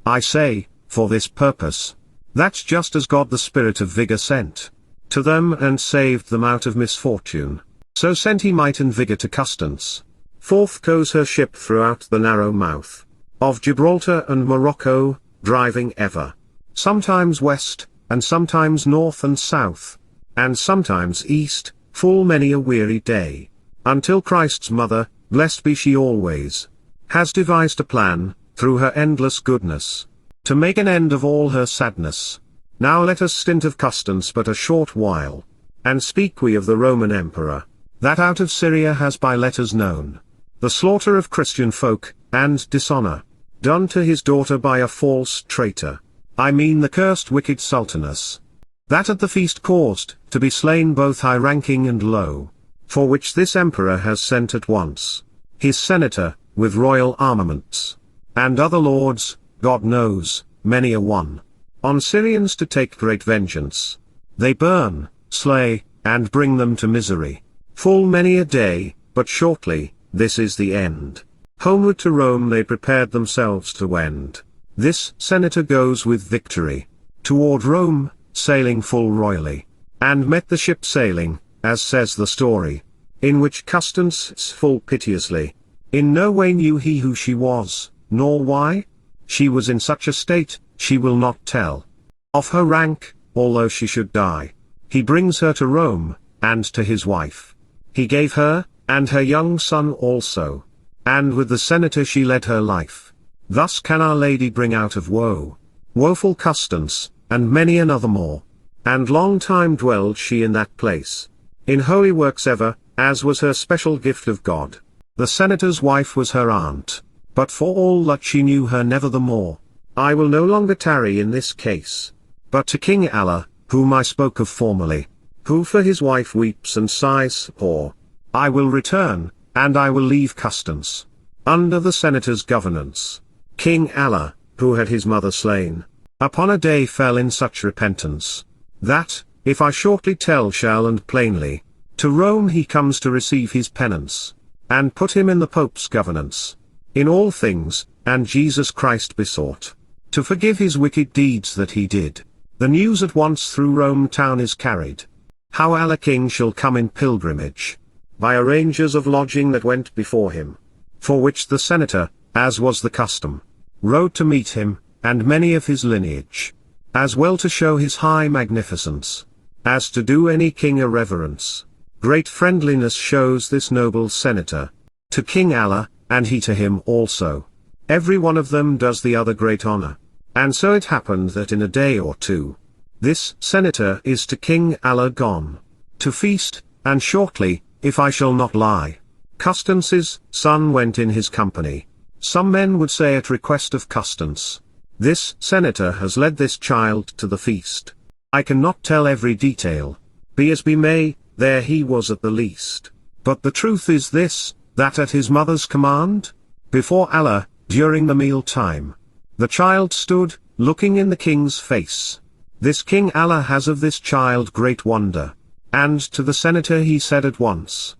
Speaker 1: I say, for this purpose, that's just as God the Spirit of vigor sent to them and saved them out of misfortune, so sent he might and vigor to Custance. Forth goes her ship throughout the narrow mouth of Gibraltar and Morocco, driving ever, sometimes west, and sometimes north and south, and sometimes east, full many a weary day, until Christ's mother, blessed be she always, has devised a plan, through her endless goodness, to make an end of all her sadness. Now let us stint of Custance but a short while, and speak we of the Roman Emperor, that out of Syria has by letters known the slaughter of Christian folk, and dishonor, done to his daughter by a false traitor, I mean the cursed wicked Sultaness, that at the feast caused to be slain both high-ranking and low, for which this emperor has sent at once his senator, with royal armaments, and other lords, God knows, many a one, on Syrians to take great vengeance. They burn, slay, and bring them to misery, full many a day, but shortly, this is the end. Homeward to Rome they prepared themselves to wend. This senator goes with victory toward Rome, sailing full royally, and met the ship sailing, as says the story, in which Custance full piteously, in no way knew he who she was, nor why she was in such a state, she will not tell. Of her rank, although she should die, he brings her to Rome, and to his wife he gave her, and her young son also, and with the senator she led her life. Thus can Our Lady bring out of woe, woeful Custance, and many another more. And long time dwelled she in that place, in holy works ever, as was her special gift of God. The senator's wife was her aunt, but for all that she knew her never the more. I will no longer tarry in this case, but to King Allah, whom I spoke of formerly, who for his wife weeps and sighs sore, I will return, and I will leave Custance under the senator's governance. King Allah, who had his mother slain, upon a day fell in such repentance, that, if I shortly tell shall and plainly, to Rome he comes to receive his penance, and put him in the Pope's governance, in all things, and Jesus Christ besought to forgive his wicked deeds that he did. The news at once through Rome town is carried, how Allah king shall come in pilgrimage, by arrangers of lodging that went before him. For which the senator, as was the custom, rode to meet him, and many of his lineage, as well to show his high magnificence, as to do any king a reverence. Great friendliness shows this noble senator to King Allah, and he to him also. Every one of them does the other great honor. And so it happened that in a day or two, this senator is to King Allah gone to feast, and shortly, if I shall not lie, Custance's son went in his company. Some men would say at request of Custance, this senator has led this child to the feast. I cannot tell every detail, be as be may, there he was at the least. But the truth is this, that at his mother's command, before Allah, during the meal time, the child stood, looking in the king's face. This King Allah has of this child great wonder. And to the senator he said at once,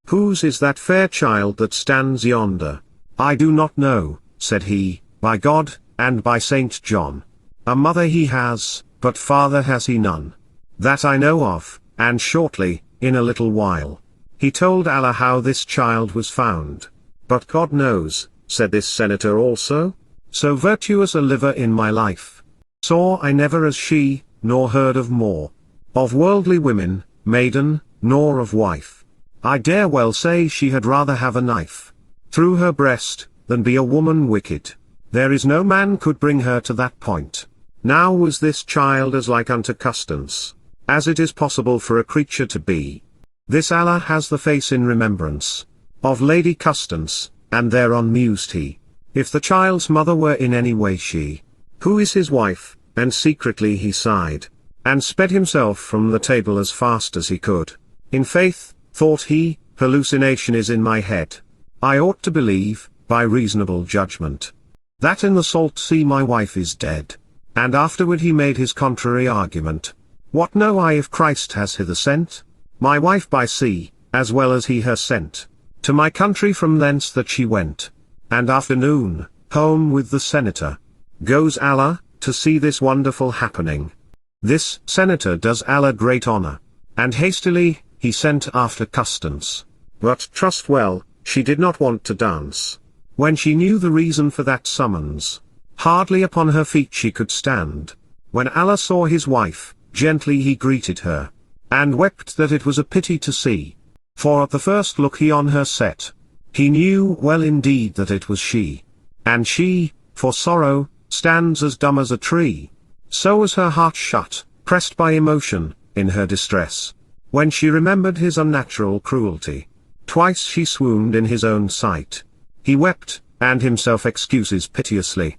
Speaker 1: whose is that fair child that stands yonder? I do not know, said he, by God, and by Saint John. A mother he has, but father has he none. That I know of, and shortly, in a little while, he told Allah how this child was found. But God knows, said this senator also, so virtuous a liver in my life, saw I never as she, nor heard of more, of worldly women, maiden, nor of wife. I dare well say she had rather have a knife through her breast, than be a woman wicked. There is no man could bring her to that point. Now was this child as like unto Custance, as it is possible for a creature to be. This Allah has the face in remembrance of Lady Custance, and thereon mused he, if the child's mother were in any way she, who is his wife, and secretly he sighed, and sped himself from the table as fast as he could. In faith, thought he, hallucination is in my head. I ought to believe, by reasonable judgment, that in the salt sea my wife is dead. And afterward he made his contrary argument. What know I if Christ has hither sent my wife by sea, as well as he her sent to my country from thence that she went, and afternoon, home with the senator. Goes Allah, to see this wonderful happening. This senator does Allah great honor, and hastily, he sent after Custance. But trust well, she did not want to dance. When she knew the reason for that summons, hardly upon her feet she could stand. When Allah saw his wife, gently he greeted her, and wept that it was a pity to see. For at the first look he on her set, he knew well indeed that it was she. And she, for sorrow, stands as dumb as a tree. So was her heart shut, pressed by emotion, in her distress. When she remembered his unnatural cruelty, twice she swooned in his own sight. He wept, and himself excuses piteously.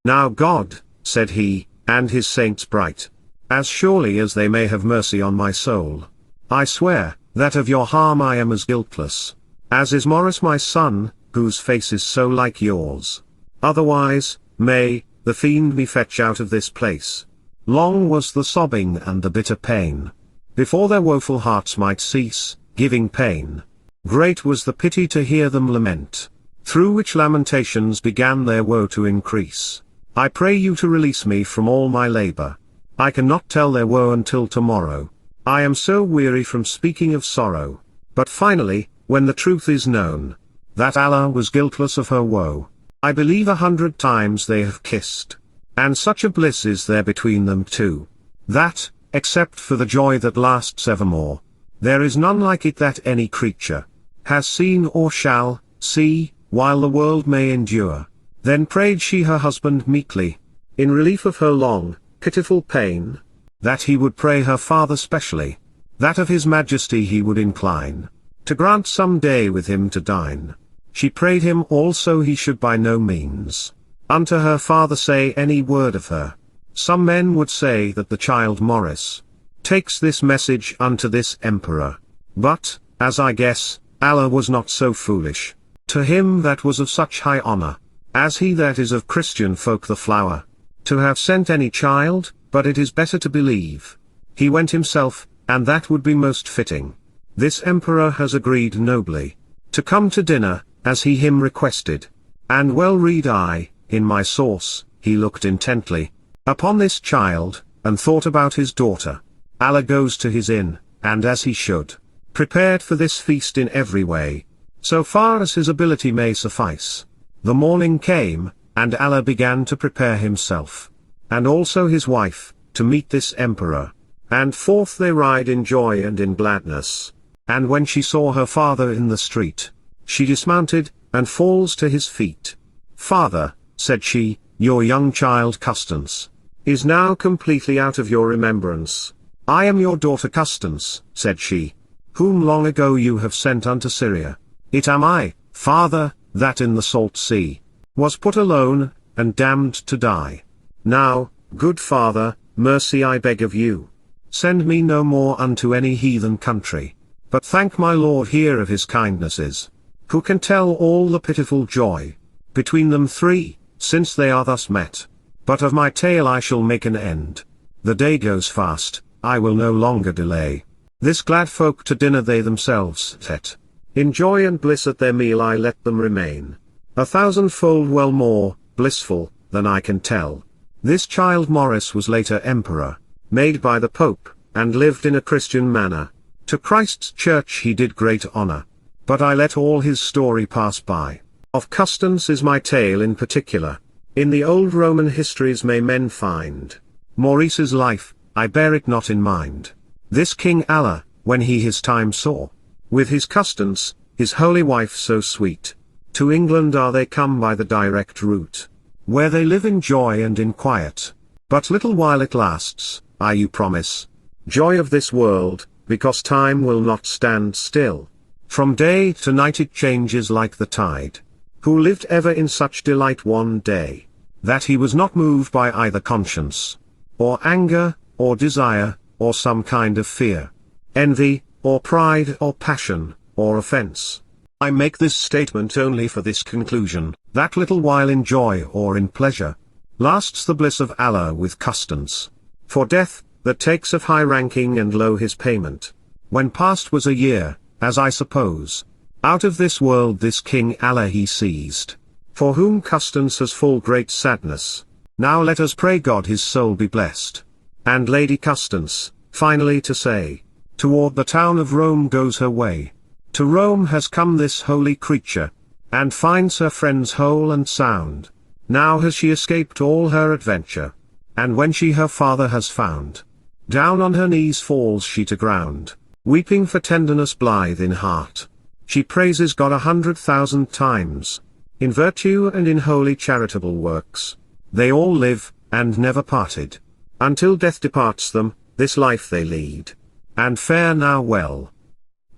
Speaker 1: Now God, said he, and his saints bright, as surely as they may have mercy on my soul, I swear, that of your harm I am as guiltless, as is Morris my son, whose face is so like yours. Otherwise, may the fiend me fetch out of this place. Long was the sobbing and the bitter pain, before their woeful hearts might cease, giving pain. Great was the pity to hear them lament, through which lamentations began their woe to increase. I pray you to release me from all my labor. I cannot tell their woe until tomorrow. I am so weary from speaking of sorrow. But finally, when the truth is known, that Allah was guiltless of her woe, I believe 100 times they have kissed. And such a bliss is there between them two, that, except for the joy that lasts evermore, there is none like it that any creature has seen or shall see, while the world may endure. Then prayed she her husband meekly, in relief of her long, pitiful pain, that he would pray her father specially, that of his majesty he would incline, to grant some day with him to dine. She prayed him also he should by no means unto her father say any word of her. Some men would say that the child Morris takes this message unto this emperor. But, as I guess, Allah was not so foolish. To him that was of such high honor, as he that is of Christian folk the flower, to have sent any child, but it is better to believe he went himself, and that would be most fitting. This emperor has agreed nobly to come to dinner, as he him requested, and well read I, in my source, he looked intently upon this child, and thought about his daughter. Allah goes to his inn, and as he should, prepared for this feast in every way, so far as his ability may suffice. The morning came, and Allah began to prepare himself, and also his wife, to meet this emperor. And forth they ride in joy and in gladness. And when she saw her father in the street, she dismounted, and falls to his feet. "Father," said she, "your young child Constance is now completely out of your remembrance." "I am your daughter Constance," said she, "whom long ago you have sent unto Syria." "It am I, father, that in the salt sea was put alone, and damned to die. Now, good father, mercy I beg of you. Send me no more unto any heathen country, but thank my Lord here of his kindnesses. Who can tell all the pitiful joy between them three, since they are thus met? But of my tale I shall make an end. The day goes fast, I will no longer delay. This glad folk to dinner they themselves set. In joy and bliss at their meal I let them remain. 1,000-fold well more blissful than I can tell. This child Maurice was later emperor, made by the Pope, and lived in a Christian manner. To Christ's church he did great honor. But I let all his story pass by. Of Constance is my tale in particular. In the old Roman histories may men find Maurice's life, I bear it not in mind. This King Allah, when he his time saw, with his Constance, his holy wife so sweet, to England are they come by the direct route, where they live in joy and in quiet. But little while it lasts, I you promise, joy of this world, because time will not stand still. From day to night it changes like the tide. Who lived ever in such delight one day, that he was not moved by either conscience, or anger, or desire, or some kind of fear, envy, or pride, or passion, or offense? I make this statement only for this conclusion, that little while in joy or in pleasure, lasts the bliss of Allah with Constance. For death, that takes of high ranking and low his payment. When past was a year, as I suppose, out of this world this King Allah he seized, for whom Constance has full great sadness. Now let us pray God his soul be blessed. And Lady Constance, finally to say, toward the town of Rome goes her way. To Rome has come this holy creature, and finds her friends whole and sound. Now has she escaped all her adventure, and when she her father has found, down on her knees falls she to ground, weeping for tenderness blithe in heart. She praises God 100,000 times, in virtue and in holy charitable works. They all live, and never parted, until death departs them, this life they lead, and fare now well.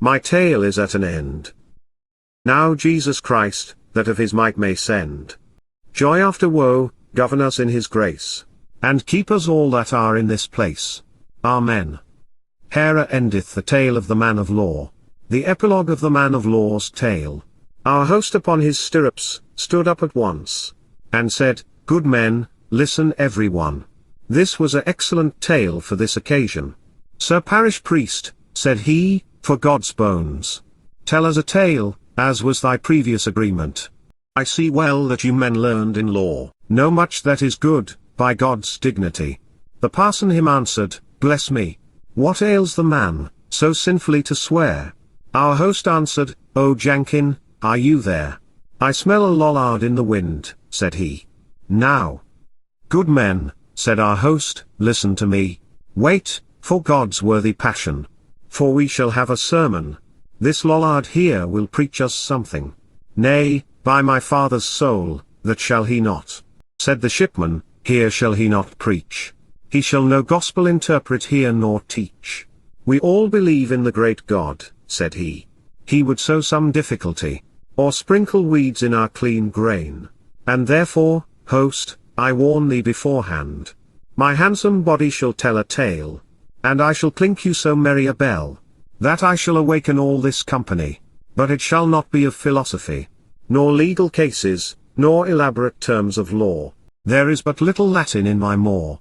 Speaker 1: My tale is at an end. Now Jesus Christ, that of his might may send joy after woe, govern us in his grace, and keep us all that are in this place. Amen. Here endeth the tale of the man of law. The epilogue of the man of law's tale. Our host upon his stirrups, stood up at once, and said, Good men, listen every one. This was an excellent tale for this occasion. Sir parish priest, said he, for God's bones, tell us a tale, as was thy previous agreement. I see well that you men learned in law know much that is good, by God's dignity. The parson him answered, Bless me, what ails the man, so sinfully to swear? Our host answered, O Jankin, are you there? I smell a lollard in the wind, said he. Now, good men, said our host, listen to me. Wait, for God's worthy passion. For we shall have a sermon. This lollard here will preach us something. Nay, by my father's soul, that shall he not. Said the shipman, here shall he not preach. He shall no gospel interpret here nor teach. We all believe in the great God, said he. He would sow some difficulty, or sprinkle weeds in our clean grain. And therefore, host, I warn thee beforehand. My handsome body shall tell a tale, and I shall clink you so merry a bell, that I shall awaken all this company. But it shall not be of philosophy, nor legal cases, nor elaborate terms of law. There is but little Latin in my maw,